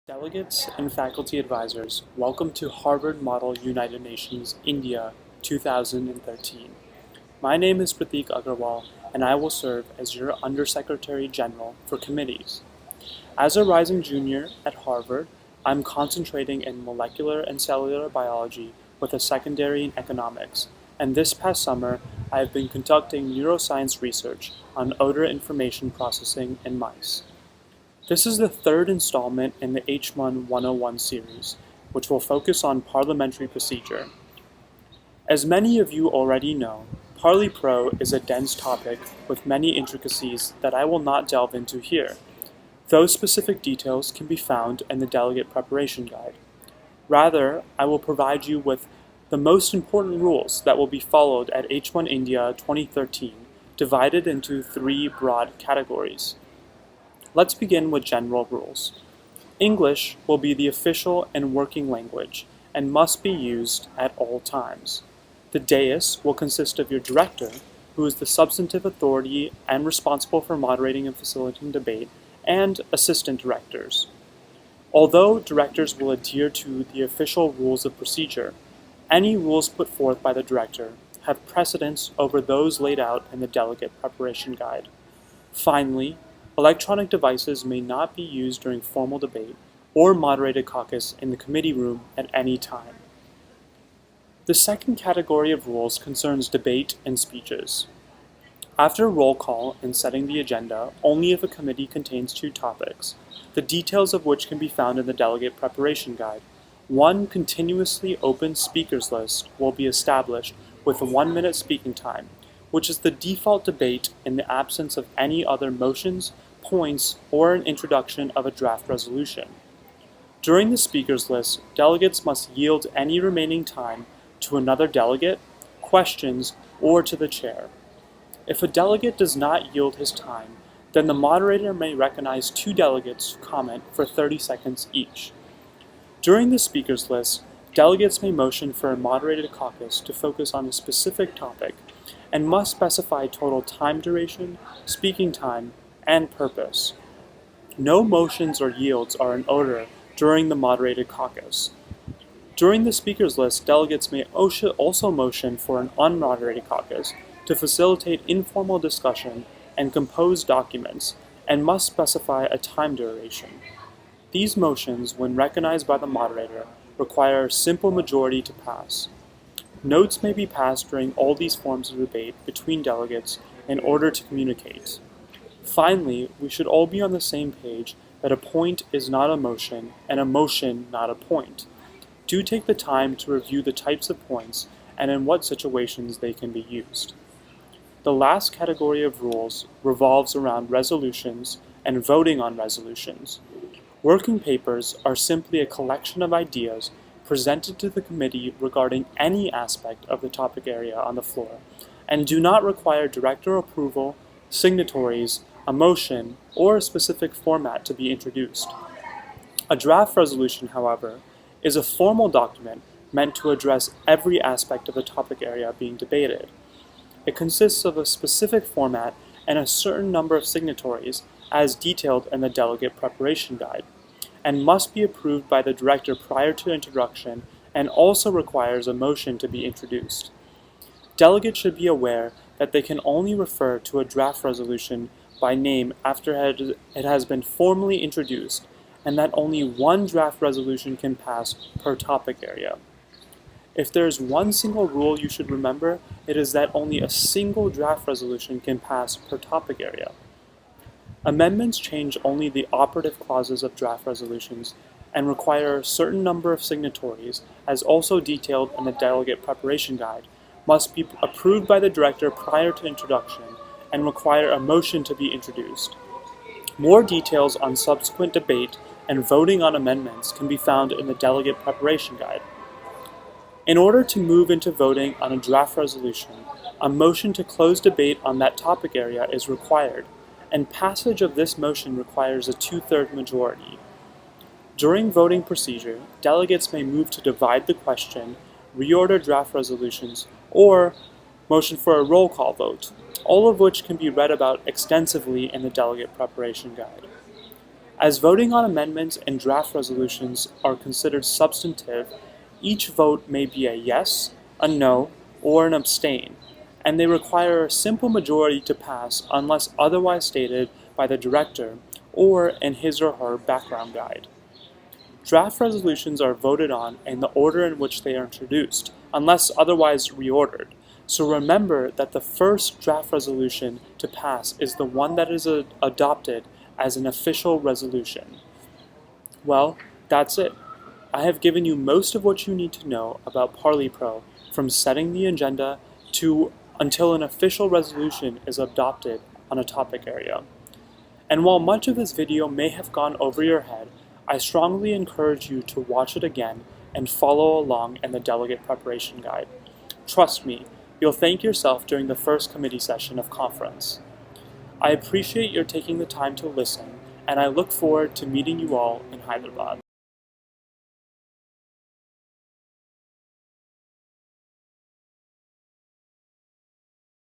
Delegates and faculty advisors, welcome to Harvard Model United Nations, India, 2013. My name is Prateek Agarwal, and I will serve as your Undersecretary General for Committees. As a rising junior at Harvard, I'm concentrating in molecular and cellular biology with a secondary in economics, and this past summer, I have been conducting neuroscience research on odor information processing in mice. This is the third installment in the HMUN101 series, which will focus on parliamentary procedure. As many of you already know, Parli Pro is a dense topic with many intricacies that I will not delve into here. Those specific details can be found in the delegate preparation guide. Rather, I will provide you with the most important rules that will be followed at H1 India 2013, divided into three broad categories. Let's begin with general rules. English will be the official and working language and must be used at all times. The dais will consist of your director, who is the substantive authority and responsible for moderating and facilitating debate, and assistant directors. Although directors will adhere to the official rules of procedure, any rules put forth by the director have precedence over those laid out in the delegate preparation guide. Finally, electronic devices may not be used during formal debate or moderated caucus in the committee room at any time. The second category of rules concerns debate and speeches. After roll call and setting the agenda, only if a committee contains two topics, the details of which can be found in the delegate preparation guide, one continuously open speakers list will be established with a 1-minute speaking time, which is the default debate in the absence of any other motions, points, or an introduction of a draft resolution. During the speakers list, delegates must yield any remaining time to another delegate, questions, or to the chair. If a delegate does not yield his time, then the moderator may recognize two delegates to comment for 30 seconds each. During the speakers list, delegates may motion for a moderated caucus to focus on a specific topic and must specify total time duration, speaking time, and purpose. No motions or yields are in order during the moderated caucus. During the speakers list, delegates may also motion for an unmoderated caucus to facilitate informal discussion and compose documents, and must specify a time duration. These motions, when recognized by the moderator, require a simple majority to pass. Notes may be passed during all these forms of debate between delegates in order to communicate. Finally, we should all be on the same page that a point is not a motion and a motion not a point. Do take the time to review the types of points and in what situations they can be used. The last category of rules revolves around resolutions and voting on resolutions. Working papers are simply a collection of ideas presented to the committee regarding any aspect of the topic area on the floor, and do not require director approval, signatories, a motion, or a specific format to be introduced. A draft resolution, however, is a formal document meant to address every aspect of the topic area being debated. It consists of a specific format and a certain number of signatories as detailed in the delegate preparation guide, and must be approved by the director prior to introduction, and also requires a motion to be introduced. Delegates should be aware that they can only refer to a draft resolution by name after it has been formally introduced, and that only one draft resolution can pass per topic area. If there is one single rule you should remember, it is that only a single draft resolution can pass per topic area. Amendments change only the operative clauses of draft resolutions and require a certain number of signatories, as also detailed in the delegate preparation guide, must be approved by the director prior to introduction, and require a motion to be introduced. More details on subsequent debate and voting on amendments can be found in the delegate preparation guide. In order to move into voting on a draft resolution, a motion to close debate on that topic area is required, and passage of this motion requires a 2/3 majority. During voting procedure, delegates may move to divide the question, reorder draft resolutions, or motion for a roll call vote, all of which can be read about extensively in the delegate preparation guide. As voting on amendments and draft resolutions are considered substantive, each vote may be a yes, a no, or an abstain, and they require a simple majority to pass unless otherwise stated by the director or in his or her background guide. Draft resolutions are voted on in the order in which they are introduced, unless otherwise reordered. So remember that the first draft resolution to pass is the one that is adopted as an official resolution. Well, that's it. I have given you most of what you need to know about Parli Pro, from setting the agenda to until an official resolution is adopted on a topic area. And while much of this video may have gone over your head, I strongly encourage you to watch it again and follow along in the delegate preparation guide. Trust me, you'll thank yourself during the first committee session of conference. I appreciate your taking the time to listen, and I look forward to meeting you all in Hyderabad.